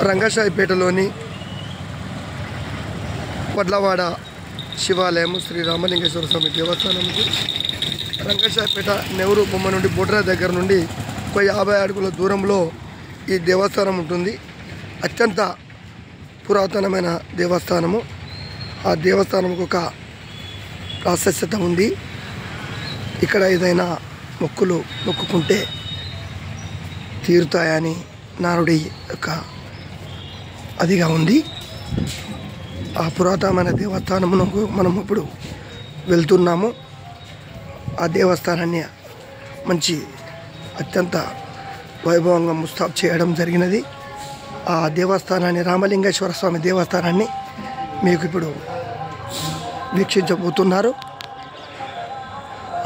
రంగశాయిపేటలోని వడ్లవాడ శివాలయం శ్రీ రామలింగేశ్వర స్వామి దేవస్థానంకి రంగశాయిపేట నెహ్రూ బొమ్మ నుండి బొడ్రా దగ్గర నుండి ఒక 50 అడుగుల దూరంలో ఈ దేవస్థానం ఉంటుంది. అత్యంత పురాతనమైన దేవస్థానము. ఆ దేవస్థానంకు ఒక ప్రాశస్త్యత ఉంది. ఇక్కడ ఏదైనా మొక్కుకుంటే తీరుతాయని నానుడి యొక్క అదిగా ఉంది. ఆ పురాతనమైన దేవస్థానమునకు మనం ఇప్పుడు వెళ్తున్నాము. ఆ దేవస్థానాన్ని మంచి అత్యంత వైభవంగా ముస్తాబు చేయడం జరిగినది. ఆ దేవస్థానాన్ని రామలింగేశ్వర స్వామి దేవస్థానాన్ని మీకు ఇప్పుడు వీక్షించబోతున్నారు.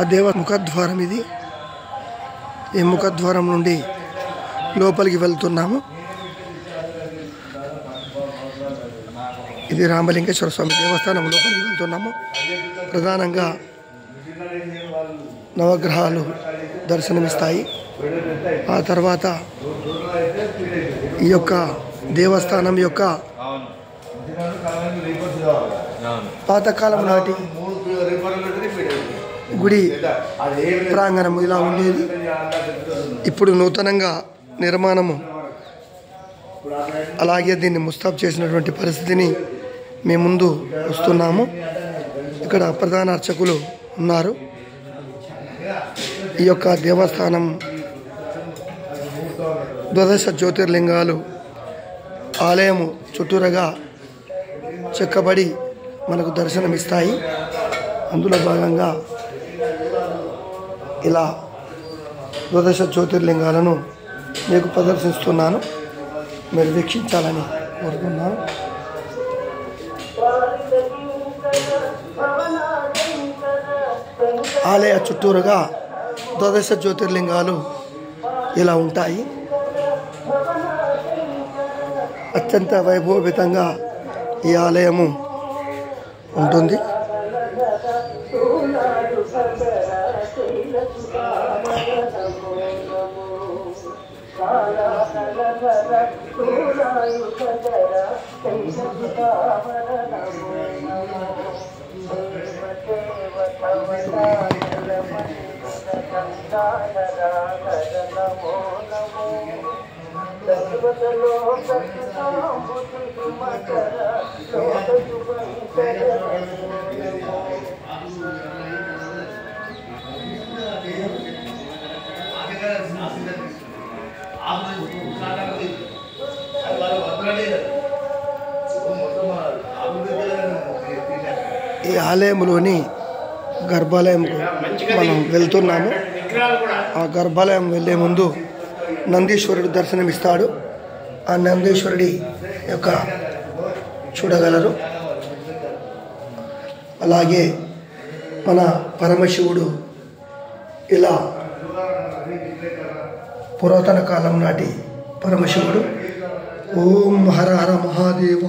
ఆ ముఖద్వారం ఇది. ఈ ముఖద్వారం నుండి లోపలికి వెళ్తున్నాము. ఇది రామలింగేశ్వర స్వామి దేవస్థానం లోపలికి వెళ్తున్నాము. ప్రధానంగా నవగ్రహాలు దర్శనమిస్తాయి. ఆ తర్వాత ఈ యొక్క దేవస్థానం యొక్క పాతకాలం నాటి గుడి ప్రాంగణం ఇలా ఉండేది. ఇప్పుడు నూతనంగా నిర్మాణము అలాగే దీన్ని ముస్తాబు చేసినటువంటి పరిస్థితిని మేము ముందు వస్తున్నాము. ఇక్కడ ప్రధాన అర్చకులు ఉన్నారు. ఈ యొక్క దేవస్థానం 12 జ్యోతిర్లింగాలు ఆలయము చుట్టూరగా చెక్కబడి మనకు దర్శనమిస్తాయి. అందులో భాగంగా ఇలా 12 జ్యోతిర్లింగాలను మీకు ప్రదర్శిస్తున్నాను. మీరు వీక్షించాలని కోరుకున్నాను. ఆలయ చుట్టూరుగా 12 జ్యోతిర్లింగాలు ఇలా ఉంటాయి. అత్యంత వైభవపేతంగా ఈ ఆలయము ఉంటుంది. ఈ ఆలయంలోని గర్భాలయంకు మనం వెళ్తున్నాము. ఆ గర్భాలయం వెళ్ళే ముందు నందీశ్వరుడు దర్శనమిస్తాడు. ఆ నందీశ్వరుడి యొక్క చూడగలరు. అలాగే మన పరమశివుడు ఇలా పురాతన కాలం నాటి పరమశివుడు. ఓం హర హర మహాదేవ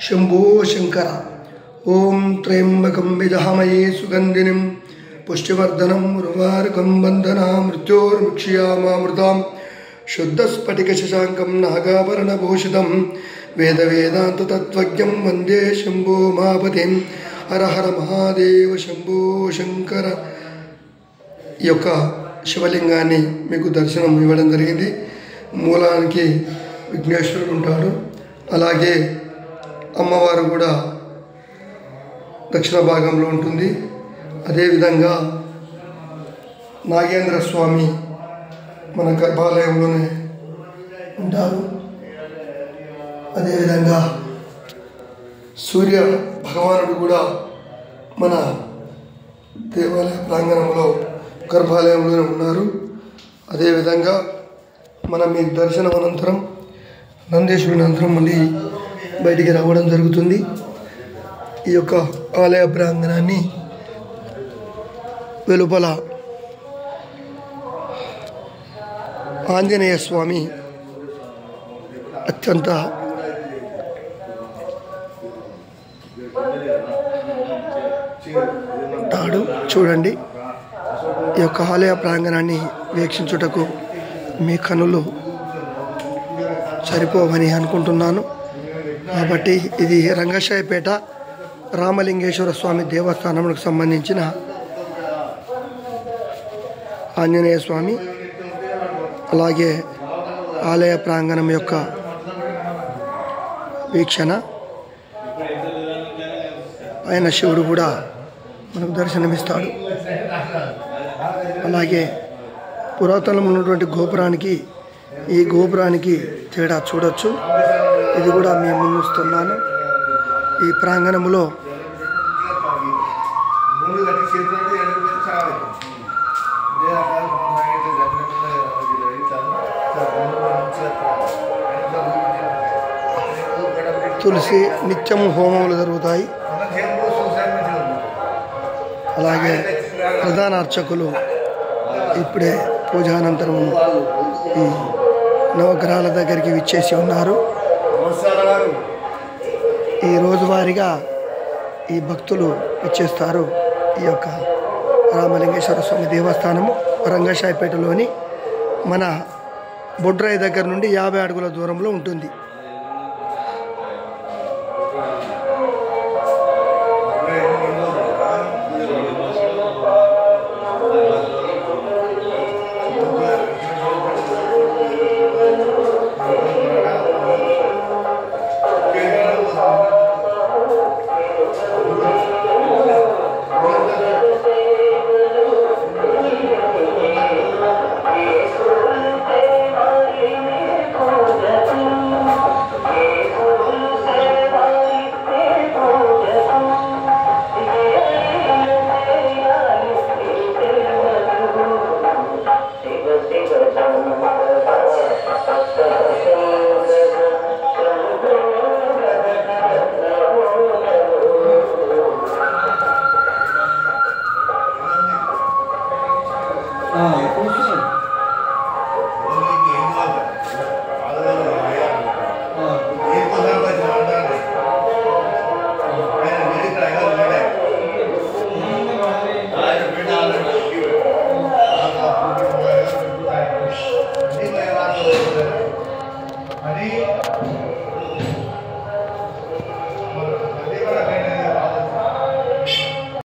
శంభో శంకర. ఓం త్రయంబకం విజహామయే సుగంధినిం పుష్టివర్ధనం ఉర్వారుకం బంధనా మృత్యోర్ముక్ష్యామామృతాం శుద్ధస్ఫటిక శశాంకం నాగాభరణభూషితం వేద తత్వజ్ఞం వందే శంభో మహాపతిం. హర హర మహాదేవ శంభో శంకర. ఈ యొక్క శివలింగాన్ని మీకు దర్శనం ఇవ్వడం జరిగింది. మూలానికి విఘ్నేశ్వరుడు ఉంటాడు. అలాగే అమ్మవారు కూడా దక్షిణ భాగంలో ఉంటుంది. అదేవిధంగా నాగేంద్ర స్వామి మన గర్భాలయంలోనే ఉంటారు. అదేవిధంగా సూర్య భగవానుడు కూడా మన దేవాలయ ప్రాంగణంలో గర్భాలయంలోనే ఉన్నారు. అదేవిధంగా మనం ఈ దర్శనం అనంతరం నందీశ్వరుని అనంతరం మళ్ళీ బయటికి రావడం జరుగుతుంది. ఈ యొక్క ఆలయ ప్రాంగణాన్ని వెలుపల ఆంజనేయ స్వామి అత్యంత తాడు చూడండి. ఈ యొక్క ఆలయ ప్రాంగణాన్ని వీక్షించుటకు మీ కనులు సరిపోవని అనుకుంటున్నాను. కాబట్టి ఇది రంగశాయపేట రామలింగేశ్వర స్వామి దేవస్థానములకు సంబంధించిన ఆంజనేయ స్వామి, అలాగే ఆలయ ప్రాంగణం యొక్క వీక్షణ. పైన శివుడు కూడా మనకు దర్శనమిస్తాడు. అలాగే పురాతనం ఉన్నటువంటి గోపురానికి ఈ గోపురానికి తేడా చూడొచ్చు. ఇది కూడా మేము ముందుస్తున్నాను. ఈ ప్రాంగణంలో తులసి నిత్యము హోమములు జరుగుతాయి. అలాగే ప్రధాన అర్చకులు ఇప్పుడే పూజానంతరం ఈ నవగ్రహాల దగ్గరికి విచ్చేసి ఉన్నారు. ఈ రోజువారీగా ఈ భక్తులు విచ్చేస్తారు. ఈ యొక్క రామలింగేశ్వర స్వామి దేవస్థానము రంగశాయపేటలోని మన బొడ్రాయి దగ్గర నుండి 50 అడుగుల దూరంలో ఉంటుంది.